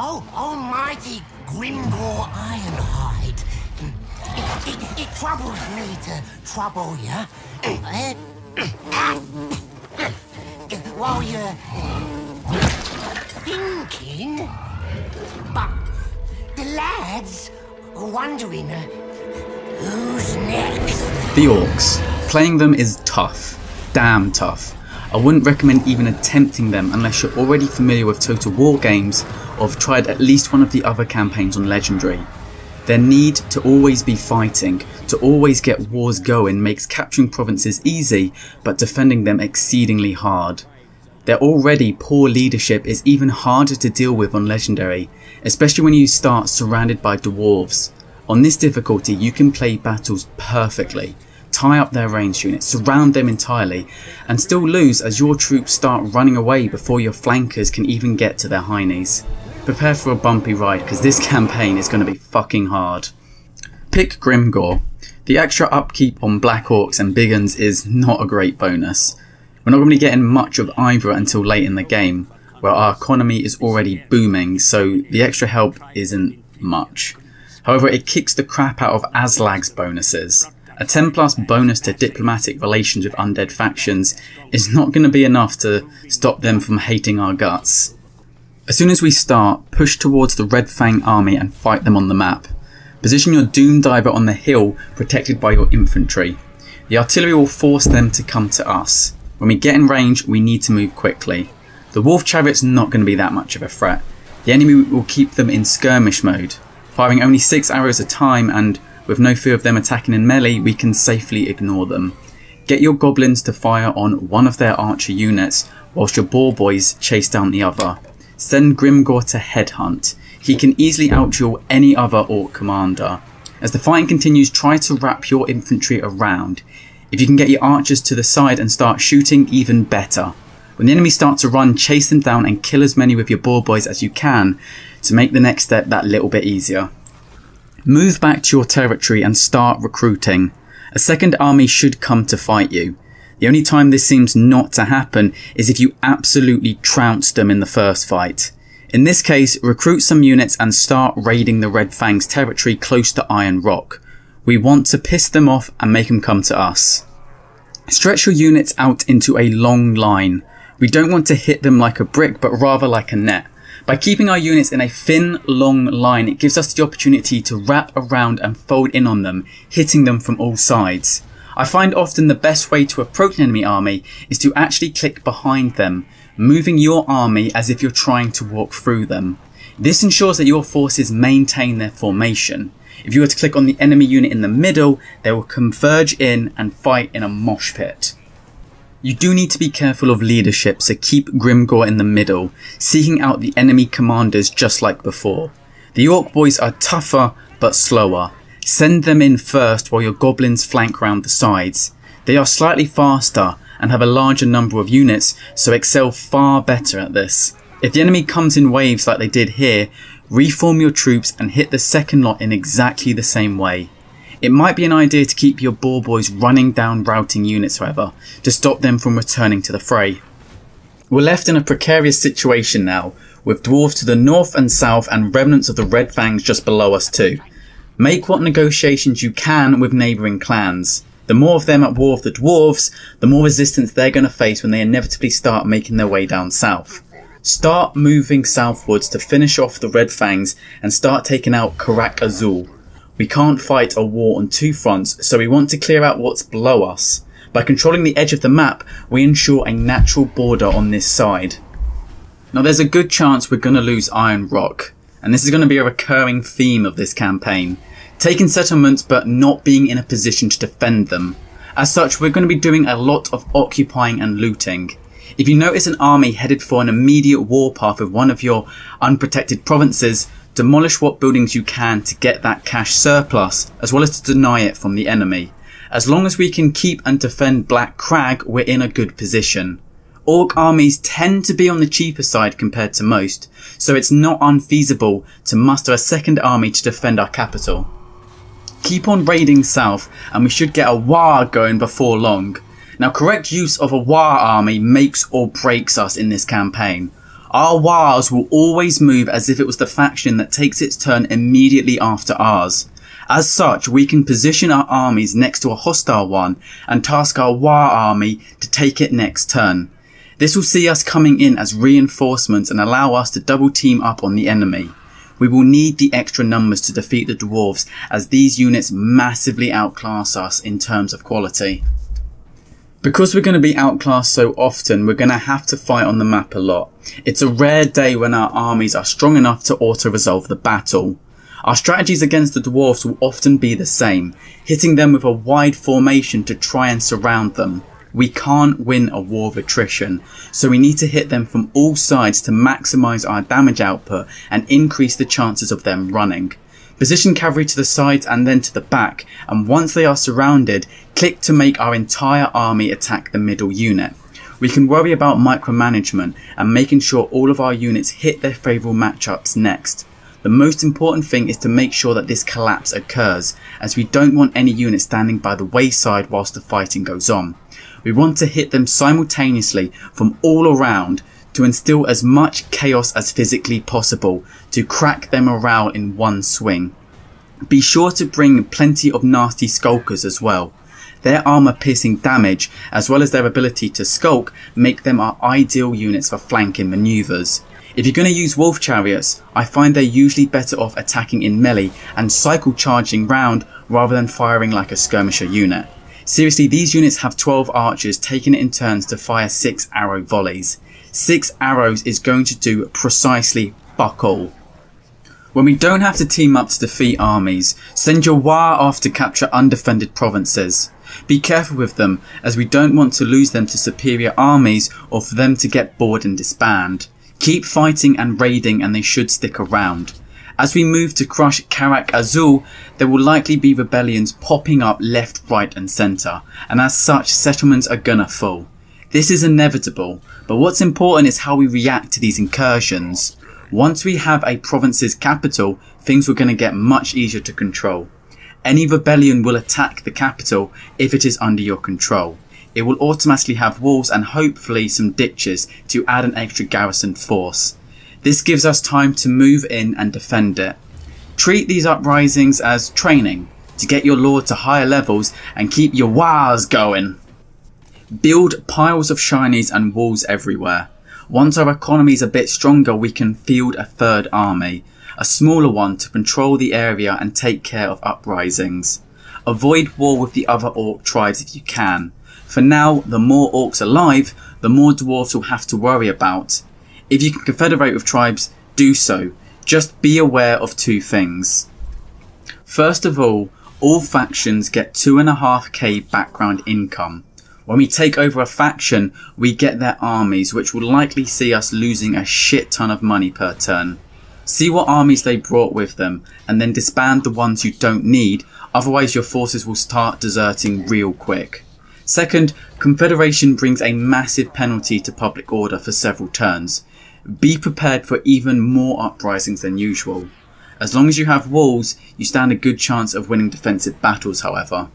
Oh, almighty Grimgor Ironhide. It troubles me to trouble you. While you're thinking. But the lads are wondering who's next. The orcs. Playing them is tough. Damn tough. I wouldn't recommend even attempting them unless you're already familiar with Total War games or have tried at least one of the other campaigns on Legendary. Their need to always be fighting, to always get wars going makes capturing provinces easy, but defending them exceedingly hard. Their already poor leadership is even harder to deal with on Legendary, especially when you start surrounded by dwarves. On this difficulty you can play battles perfectly, tie up their ranged units, surround them entirely, and still lose as your troops start running away before your flankers can even get to their heinies. Prepare for a bumpy ride because this campaign is going to be fucking hard. Pick Grimgor. The extra upkeep on Black Orcs and Big Uns is not a great bonus. We're not going to be getting much of either until late in the game, where our economy is already booming, so the extra help isn't much. However, it kicks the crap out of Aslaag's bonuses. A 10+ bonus to diplomatic relations with undead factions is not going to be enough to stop them from hating our guts. As soon as we start, push towards the Red Fang army and fight them on the map. Position your Doom Diver on the hill protected by your infantry. The artillery will force them to come to us. When we get in range, we need to move quickly. The Wolf Chariot's not going to be that much of a threat. The enemy will keep them in skirmish mode, firing only 6 arrows at a time, and with no fear of them attacking in melee, we can safely ignore them. Get your goblins to fire on one of their archer units, whilst your boar boys chase down the other. Send Grimgor to headhunt. He can easily outduel any other orc commander. As the fighting continues, try to wrap your infantry around. If you can get your archers to the side and start shooting, even better. When the enemy start to run, chase them down and kill as many with your boar boys as you can to make the next step that little bit easier. Move back to your territory and start recruiting. A second army should come to fight you. The only time this seems not to happen is if you absolutely trounce them in the first fight. In this case, recruit some units and start raiding the Red Fang's territory close to Iron Rock. We want to piss them off and make them come to us. Stretch your units out into a long line. We don't want to hit them like a brick, but rather like a net. By keeping our units in a thin, long line, it gives us the opportunity to wrap around and fold in on them, hitting them from all sides. I find often the best way to approach an enemy army is to actually click behind them, moving your army as if you're trying to walk through them. This ensures that your forces maintain their formation. If you were to click on the enemy unit in the middle, they will converge in and fight in a mosh pit. You do need to be careful of leadership, so keep Grimgor in the middle, seeking out the enemy commanders just like before. The Orc boys are tougher but slower. Send them in first while your goblins flank round the sides. They are slightly faster and have a larger number of units, so excel far better at this. If the enemy comes in waves like they did here, reform your troops and hit the second lot in exactly the same way. It might be an idea to keep your boar boys running down routing units, however, to stop them from returning to the fray. We're left in a precarious situation now, with dwarves to the north and south and remnants of the Red Fangs just below us too. Make what negotiations you can with neighbouring clans. The more of them at war with the dwarves, the more resistance they're going to face when they inevitably start making their way down south. Start moving southwards to finish off the Red Fangs and start taking out Crag Azul. We can't fight a war on two fronts, so we want to clear out what's below us. By controlling the edge of the map, we ensure a natural border on this side. Now there's a good chance we're going to lose Iron Rock, and this is going to be a recurring theme of this campaign. Taking settlements but not being in a position to defend them. As such, we're going to be doing a lot of occupying and looting. If you notice an army headed for an immediate warpath with one of your unprotected provinces, demolish what buildings you can to get that cash surplus, as well as to deny it from the enemy. As long as we can keep and defend Black Crag, we're in a good position. Orc armies tend to be on the cheaper side compared to most, so it's not unfeasible to muster a second army to defend our capital. Keep on raiding south and we should get a Waaagh going before long. Now, correct use of a Waaagh army makes or breaks us in this campaign. Our Waaaghs will always move as if it was the faction that takes its turn immediately after ours. As such, we can position our armies next to a hostile one and task our Waaagh army to take it next turn. This will see us coming in as reinforcements and allow us to double team up on the enemy. We will need the extra numbers to defeat the dwarves, as these units massively outclass us in terms of quality. Because we're going to be outclassed so often, we're going to have to fight on the map a lot. It's a rare day when our armies are strong enough to auto-resolve the battle. Our strategies against the dwarves will often be the same, hitting them with a wide formation to try and surround them. We can't win a war of attrition, so we need to hit them from all sides to maximise our damage output and increase the chances of them running. Position cavalry to the sides and then to the back, and once they are surrounded, click to make our entire army attack the middle unit. We can worry about micromanagement and making sure all of our units hit their favourable matchups next. The most important thing is to make sure that this collapse occurs, as we don't want any unit standing by the wayside whilst the fighting goes on. We want to hit them simultaneously from all around to instill as much chaos as physically possible to crack their morale in one swing. Be sure to bring plenty of nasty skulkers as well. Their armour piercing damage as well as their ability to skulk make them our ideal units for flanking manoeuvres. If you're going to use wolf chariots, I find they're usually better off attacking in melee and cycle charging round rather than firing like a skirmisher unit. Seriously, these units have 12 archers taking it in turns to fire 6 arrow volleys. 6 arrows is going to do precisely fuck all. When we don't have to team up to defeat armies, send your Waaagh off to capture undefended provinces. Be careful with them, as we don't want to lose them to superior armies or for them to get bored and disband. Keep fighting and raiding and they should stick around. As we move to crush Karak Azul, there will likely be rebellions popping up left, right and centre, and as such settlements are gonna fall. This is inevitable, but what's important is how we react to these incursions. Once we have a province's capital, things are going to get much easier to control. Any rebellion will attack the capital if it is under your control. It will automatically have walls and hopefully some ditches to add an extra garrison force. This gives us time to move in and defend it. Treat these uprisings as training to get your lord to higher levels and keep your Waaaghs going. Build piles of shinies and walls everywhere. Once our economy is a bit stronger, we can field a third army, a smaller one to control the area and take care of uprisings. Avoid war with the other orc tribes if you can. For now, the more orcs alive, the more dwarves will have to worry about. If you can confederate with tribes, do so. Just be aware of 2 things. First of all factions get 2.5k background income. When we take over a faction, we get their armies, which will likely see us losing a shit ton of money per turn. See what armies they brought with them, and then disband the ones you don't need, otherwise your forces will start deserting real quick. Second, Confederation brings a massive penalty to public order for several turns. Be prepared for even more uprisings than usual. As long as you have walls, you stand a good chance of winning defensive battles, however.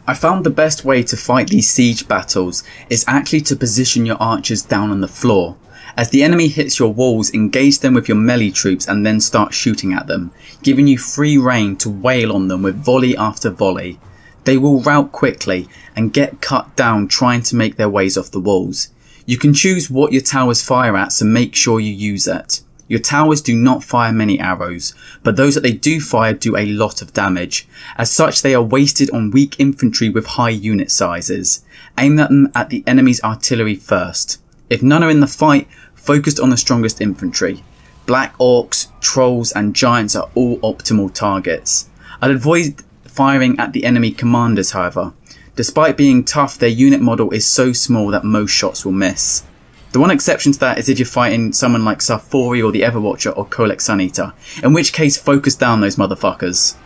I found the best way to fight these siege battles is actually to position your archers down on the floor. As the enemy hits your walls, engage them with your melee troops and then start shooting at them, giving you free rein to wail on them with volley after volley. They will rout quickly and get cut down trying to make their ways off the walls. You can choose what your towers fire at, so make sure you use it. Your towers do not fire many arrows, but those that they do fire do a lot of damage. As such, they are wasted on weak infantry with high unit sizes. Aim at them at the enemy's artillery first. If none are in the fight, focus on the strongest infantry. Black orcs, trolls and giants are all optimal targets. I'd avoid firing at the enemy commanders, however. Despite being tough, their unit model is so small that most shots will miss. The one exception to that is if you're fighting someone like Sarfori or the Everwatcher or Kolek Suneater, in which case focus down those motherfuckers.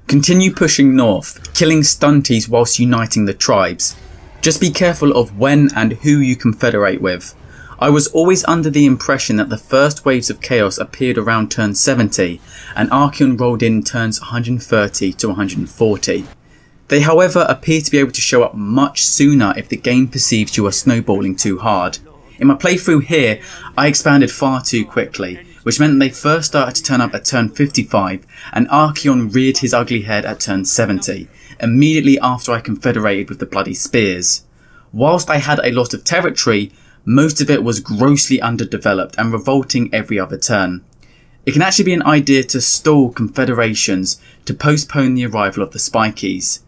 Continue pushing north, killing stunties whilst uniting the tribes. Just be careful of when and who you confederate with. I was always under the impression that the first waves of chaos appeared around turn 70 and Archeon rolled in turns 130 to 140. They however appear to be able to show up much sooner if the game perceives you are snowballing too hard. In my playthrough here, I expanded far too quickly, which meant they first started to turn up at turn 55 and Archaon reared his ugly head at turn 70, immediately after I confederated with the bloody spears. Whilst I had a lot of territory, most of it was grossly underdeveloped and revolting every other turn. It can actually be an idea to stall confederations to postpone the arrival of the spikies.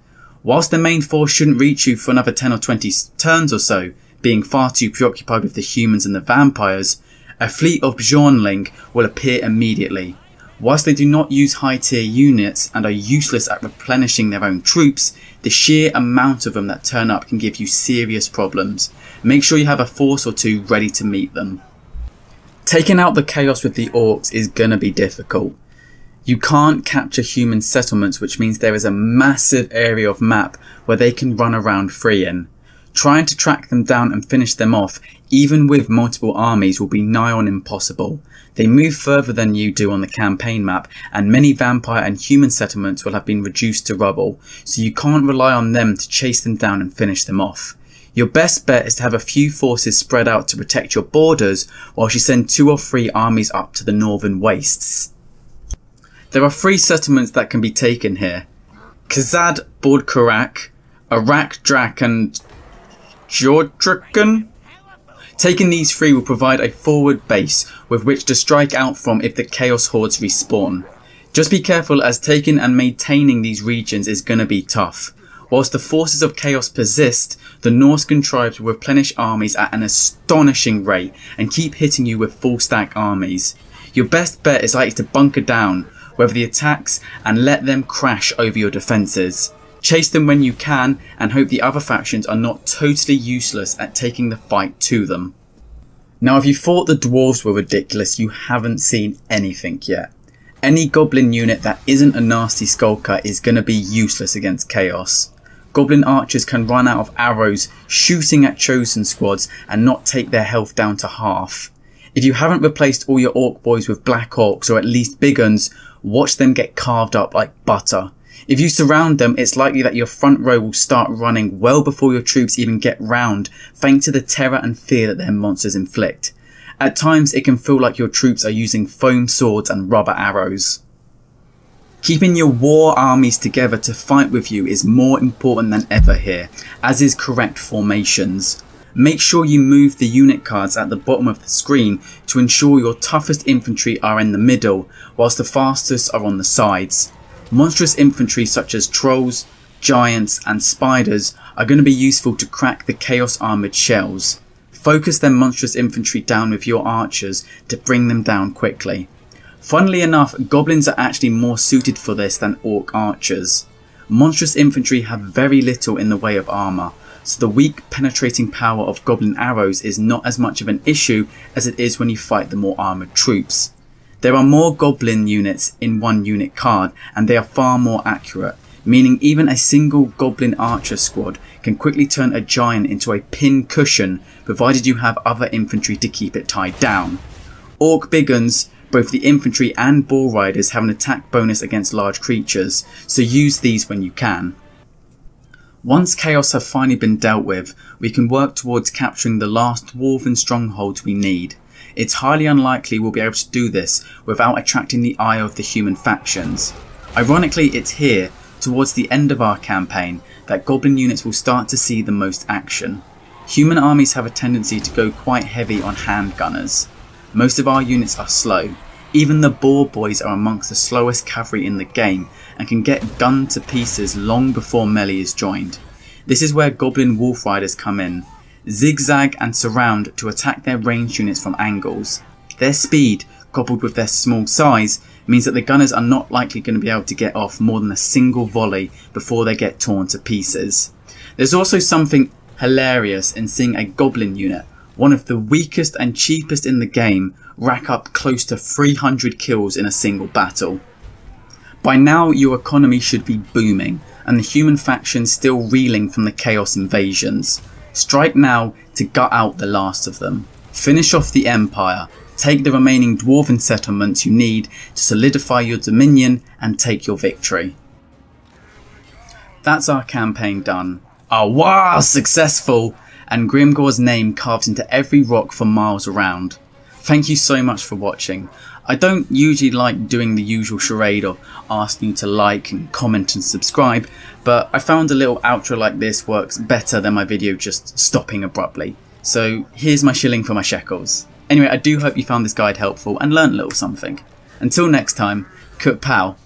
Whilst the main force shouldn't reach you for another 10 or 20 turns or so, being far too preoccupied with the humans and the vampires, a fleet of Bjornling will appear immediately. Whilst they do not use high tier units and are useless at replenishing their own troops, the sheer amount of them that turn up can give you serious problems. Make sure you have a force or two ready to meet them. Taking out the chaos with the orcs is gonna be difficult. You can't capture human settlements, which means there is a massive area of map where they can run around free in. Trying to track them down and finish them off, even with multiple armies, will be nigh on impossible. They move further than you do on the campaign map, and many vampire and human settlements will have been reduced to rubble, so you can't rely on them to chase them down and finish them off. Your best bet is to have a few forces spread out to protect your borders, whilst you send 2 or 3 armies up to the northern wastes. There are 3 settlements that can be taken here: Khazad, Bordkarak, Arak Drak and Jordrikan. Taking these 3 will provide a forward base with which to strike out from if the Chaos Hordes respawn. Just be careful, as taking and maintaining these regions is going to be tough. Whilst the forces of Chaos persist, the Norscan tribes will replenish armies at an astonishing rate and keep hitting you with full stack armies. Your best bet is likely to bunker down, weather the attacks and let them crash over your defences. Chase them when you can and hope the other factions are not totally useless at taking the fight to them. Now, if you thought the dwarves were ridiculous, you haven't seen anything yet. Any goblin unit that isn't a nasty skulker is going to be useless against chaos. Goblin archers can run out of arrows shooting at chosen squads and not take their health down to half. If you haven't replaced all your orc boys with black orcs or at least big uns, watch them get carved up like butter. If you surround them, it's likely that your front row will start running well before your troops even get round, thanks to the terror and fear that their monsters inflict. At times it can feel like your troops are using foam swords and rubber arrows. Keeping your war armies together to fight with you is more important than ever here, as is correct formations. Make sure you move the unit cards at the bottom of the screen to ensure your toughest infantry are in the middle, whilst the fastest are on the sides. Monstrous infantry such as trolls, giants and spiders are going to be useful to crack the chaos armoured shells. Focus their monstrous infantry down with your archers to bring them down quickly. Funnily enough, goblins are actually more suited for this than orc archers. Monstrous infantry have very little in the way of armour, so the weak penetrating power of goblin arrows is not as much of an issue as it is when you fight the more armoured troops. There are more goblin units in one unit card and they are far more accurate, meaning even a single goblin archer squad can quickly turn a giant into a pin cushion, provided you have other infantry to keep it tied down. Orc biguns, both the infantry and ball riders, have an attack bonus against large creatures, so use these when you can. Once chaos have finally been dealt with, we can work towards capturing the last dwarven strongholds we need. It's highly unlikely we'll be able to do this without attracting the ire of the human factions. Ironically, it's here, towards the end of our campaign, that goblin units will start to see the most action. Human armies have a tendency to go quite heavy on handgunners. Most of our units are slow. Even the boar boys are amongst the slowest cavalry in the game and can get gunned to pieces long before melee is joined. This is where goblin wolf riders come in. Zigzag and surround to attack their ranged units from angles. Their speed, coupled with their small size, means that the gunners are not likely going to be able to get off more than a single volley before they get torn to pieces. There's also something hilarious in seeing a goblin unit, one of the weakest and cheapest in the game, rack up close to 300 kills in a single battle. By now your economy should be booming and the human faction still reeling from the chaos invasions. Strike now to gut out the last of them. Finish off the empire, take the remaining dwarven settlements you need to solidify your dominion and take your victory. That's our campaign done. Our Waaagh successful! and Grimgor's name carved into every rock for miles around. Thank you so much for watching. I don't usually like doing the usual charade of asking you to like and comment and subscribe, but I found a little outro like this works better than my video just stopping abruptly. So here's my shilling for my shekels. Anyway, I do hope you found this guide helpful and learned a little something. Until next time, Kut Pao.